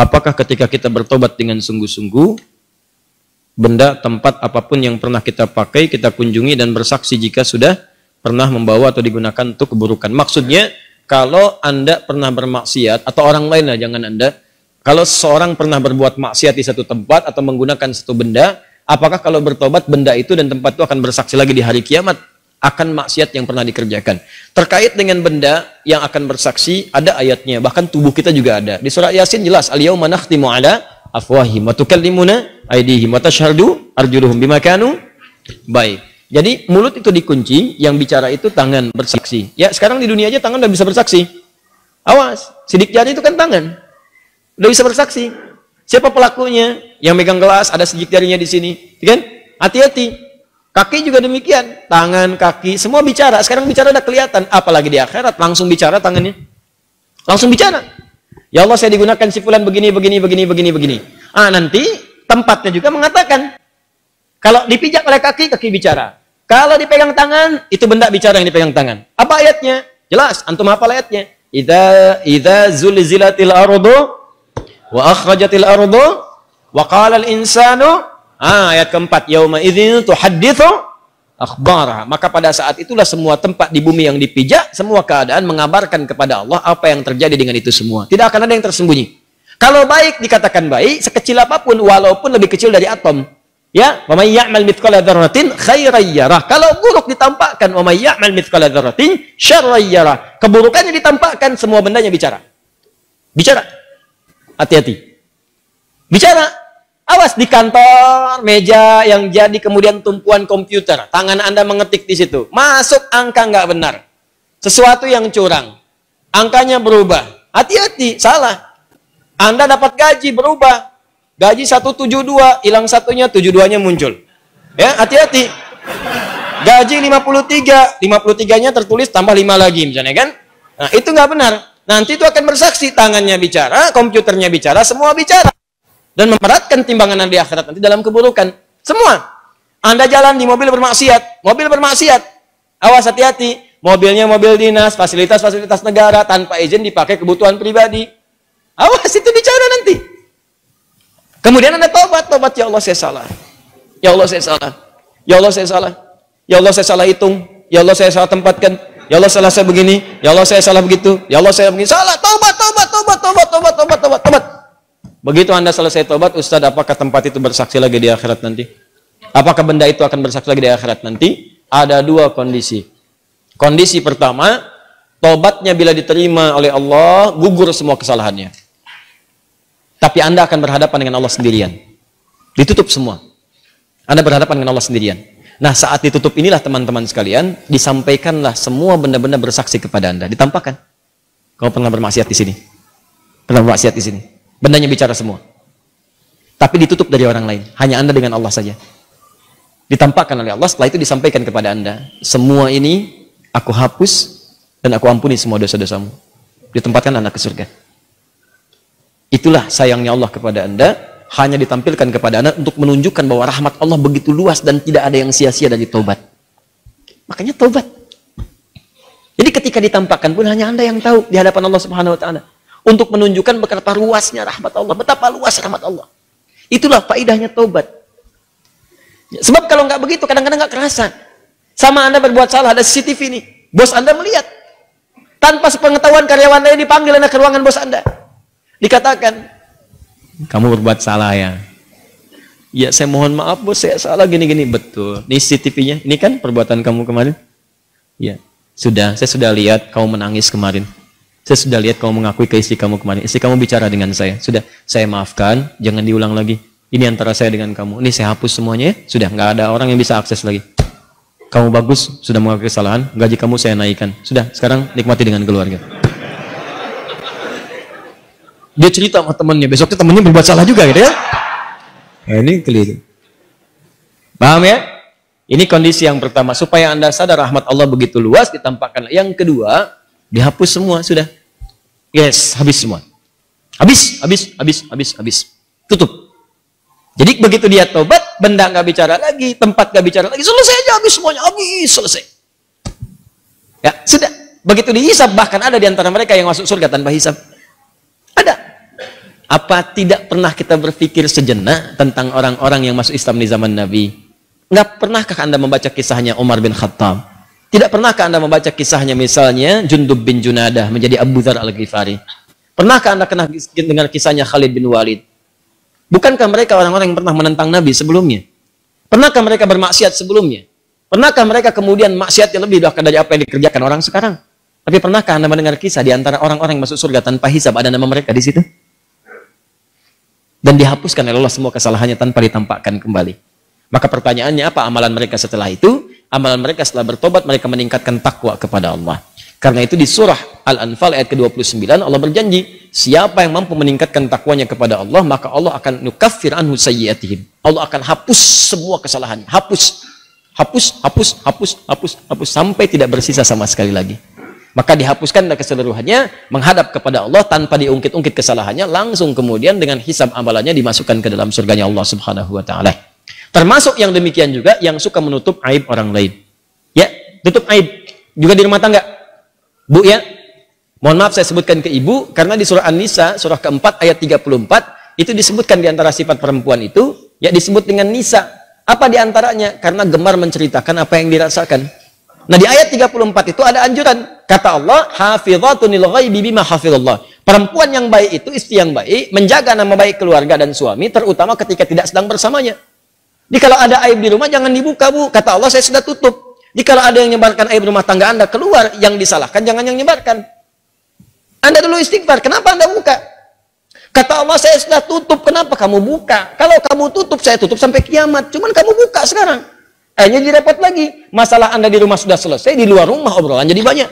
Apakah ketika kita bertobat dengan sungguh-sungguh, benda, tempat, apapun yang pernah kita pakai, kita kunjungi dan bersaksi jika sudah pernah membawa atau digunakan untuk keburukan. Maksudnya, kalau Anda pernah bermaksiat, atau orang lain lah, jangan Anda, kalau seseorang pernah berbuat maksiat di satu tempat atau menggunakan satu benda, apakah kalau bertobat benda itu dan tempat itu akan bersaksi lagi di hari kiamat akan maksiat yang pernah dikerjakan? Terkait dengan benda yang akan bersaksi, ada ayatnya, bahkan tubuh kita juga ada. Di surah Yasin jelas, al-yawma nakhtimu ala afwahim wa tukallimuna aydihim wa tashhadu arjuluhum bima kanu. Baik. Jadi mulut itu dikunci, yang bicara itu tangan bersaksi. Ya, sekarang di dunia aja tangan udah bisa bersaksi. Awas, sidik jari itu kan tangan. Udah bisa bersaksi. Siapa pelakunya? Yang megang gelas ada sidik jarinya di sini, kan? Hati-hati. Kaki juga demikian, tangan, kaki, semua bicara. Sekarang bicara udah kelihatan, apalagi di akhirat langsung bicara tangannya. Langsung bicara. Ya Allah, saya digunakan si fulan begini. Nanti tempatnya juga mengatakan. Kalau dipijak oleh kaki, kaki bicara. Kalau dipegang tangan, itu benda bicara yang dipegang tangan. Apa ayatnya? Jelas, antum hafal ayatnya. Idza zulzilatil ardu wa akhrajatil ardu wa qala al insanu, ayat keempat, yauma idzin tuhadditsu akhbara. Maka pada saat itulah semua tempat di bumi yang dipijak, semua keadaan mengabarkan kepada Allah apa yang terjadi dengan itu semua. Tidak akan ada yang tersembunyi. Kalau baik dikatakan baik, sekecil apapun, walaupun lebih kecil dari atom. Ya, wa may ya'mal mithqala dzarratin khairan yarah. Kalau buruk ditampakkan, wa may ya'mal mithqala dzarratin syarran yarah. Keburukannya ditampakkan, semua bendanya bicara. Bicara. Hati-hati. Bicara. Awas di kantor, meja yang jadi kemudian tumpuan komputer. Tangan Anda mengetik di situ. Masuk angka nggak benar. Sesuatu yang curang. Angkanya berubah. Hati-hati, salah. Anda dapat gaji berubah. Gaji 172, hilang satunya, 72-nya muncul. Ya, hati-hati. Gaji 53, 53-nya tertulis tambah 5 lagi misalnya kan. Nah, itu nggak benar. Nanti itu akan bersaksi, tangannya bicara, komputernya bicara, semua bicara. Dan memberatkan timbangan Anda di akhirat nanti dalam keburukan. Semua. Anda jalan di mobil bermaksiat, awas hati-hati. Mobilnya mobil dinas, fasilitas-fasilitas negara, tanpa izin dipakai kebutuhan pribadi. Awas, itu bicara nanti. Kemudian Anda tobat, ya Allah saya salah. Ya Allah saya salah. Ya Allah saya salah. Ya Allah saya salah hitung. Ya Allah saya salah tempatkan. Ya Allah salah saya begini. Ya Allah saya salah begitu. Ya Allah saya begini. Salah, tobat. Begitu Anda selesai tobat, Ustaz, apakah tempat itu bersaksi lagi di akhirat nanti? Apakah benda itu akan bersaksi lagi di akhirat nanti? Ada dua kondisi. Kondisi pertama, tobatnya bila diterima oleh Allah, gugur semua kesalahannya. Tapi Anda akan berhadapan dengan Allah sendirian. Ditutup semua. Anda berhadapan dengan Allah sendirian. Nah, saat ditutup inilah teman-teman sekalian, disampaikanlah semua benda-benda bersaksi kepada Anda. Ditampakkan. Kamu pernah bermaksiat di sini. Pernah bermaksiat di sini. Bendanya bicara semua. Tapi ditutup dari orang lain. Hanya Anda dengan Allah saja. Ditampakkan oleh Allah, setelah itu disampaikan kepada Anda. Semua ini aku hapus dan aku ampuni semua dosa-dosamu. Ditempatkan Anda ke surga. Itulah sayangnya Allah kepada Anda, hanya ditampilkan kepada Anda untuk menunjukkan bahwa rahmat Allah begitu luas dan tidak ada yang sia-sia dari taubat. Makanya taubat. Jadi ketika ditampakkan pun hanya Anda yang tahu di hadapan Allah Subhanahu wa taala. Untuk menunjukkan betapa luasnya rahmat Allah, betapa luas rahmat Allah. Itulah faedahnya taubat. Sebab kalau nggak begitu kadang-kadang nggak kerasa. Sama Anda berbuat salah, ada CCTV nih. Bos Anda melihat. Tanpa sepengetahuan karyawan Anda dipanggil Anda ke ruangan bos Anda. Dikatakan, kamu berbuat salah ya. Ya, saya mohon maaf bos, saya salah gini-gini. Betul. Ini CCTV-nya. Ini kan perbuatan kamu kemarin. Ya, sudah. Saya sudah lihat kamu menangis kemarin. Saya sudah lihat kamu mengakui ke istri kamu kemarin. Istri kamu bicara dengan saya. Sudah, saya maafkan. Jangan diulang lagi. Ini antara saya dengan kamu. Ini saya hapus semuanya. Sudah, nggak ada orang yang bisa akses lagi. Kamu bagus, sudah mengakui kesalahan. Gaji kamu saya naikkan. Sudah, sekarang nikmati dengan keluarga. Dia cerita sama temennya, besoknya temennya berbuat salah juga gitu ya. Nah, ini keliru. Paham ya? Ini kondisi yang pertama, supaya Anda sadar rahmat Allah begitu luas, ditampakkan. Yang kedua, dihapus semua, sudah. Yes, habis semua. Habis. Tutup. Jadi begitu dia tobat, benda nggak bicara lagi, tempat nggak bicara lagi, selesai aja, habis semuanya, habis, selesai. Ya, sudah. Begitu dihisab, bahkan ada di antara mereka yang masuk surga tanpa hisab. Ada. Apa tidak pernah kita berpikir sejenak tentang orang-orang yang masuk Islam di zaman Nabi? Nggak pernahkah Anda membaca kisahnya Umar bin Khattab? Tidak pernahkah Anda membaca kisahnya misalnya Jundub bin Junadah menjadi Abu Dzar Al-Ghifari? Pernahkah Anda pernah dengar kisahnya Khalid bin Walid? Bukankah mereka orang-orang yang pernah menentang Nabi sebelumnya? Pernahkah mereka bermaksiat sebelumnya? Pernahkah mereka kemudian maksiatnya lebih dari apa yang dikerjakan orang sekarang? Tapi pernahkah Anda mendengar kisah di antara orang-orang yang masuk surga tanpa hisab ada nama mereka di situ? Dan dihapuskan oleh Allah semua kesalahannya tanpa ditampakkan kembali. Maka pertanyaannya apa amalan mereka setelah itu? Amalan mereka setelah bertobat mereka meningkatkan takwa kepada Allah. Karena itu di surah Al-Anfal ayat ke-29 Allah berjanji, siapa yang mampu meningkatkan takwanya kepada Allah, maka Allah akan nukaffir anhu sayyiatihim. Allah akan hapus semua kesalahannya. Hapus sampai tidak bersisa sama sekali lagi. Maka dihapuskanlah keseluruhannya, menghadap kepada Allah tanpa diungkit-ungkit kesalahannya, langsung kemudian dengan hisab amalannya dimasukkan ke dalam surganya Allah Subhanahu wa taala. Termasuk yang demikian juga yang suka menutup aib orang lain. Ya, tutup aib juga di rumah tangga. Bu ya, mohon maaf saya sebutkan ke ibu karena di surah An-Nisa surah keempat ayat 34 itu disebutkan di antara sifat perempuan itu ya disebut dengan nisa. Apa di antaranya? Karena gemar menceritakan apa yang dirasakan. Nah di ayat 34 itu ada anjuran. Kata Allah, hafizatun lil ghaibi bima hafizallah. Perempuan yang baik itu, istri yang baik, menjaga nama baik keluarga dan suami, terutama ketika tidak sedang bersamanya. Jadi kalau ada aib di rumah, jangan dibuka, Bu. Kata Allah, saya sudah tutup. Jadi kalau ada yang menyebarkan aib rumah tangga Anda keluar, yang disalahkan, jangan yang menyebarkan. Anda dulu istighfar, kenapa Anda buka? Kata Allah, saya sudah tutup, kenapa kamu buka? Kalau kamu tutup, saya tutup sampai kiamat. Cuman kamu buka sekarang. Akhirnya direpot lagi. Masalah Anda di rumah sudah selesai, di luar rumah obrolan jadi banyak.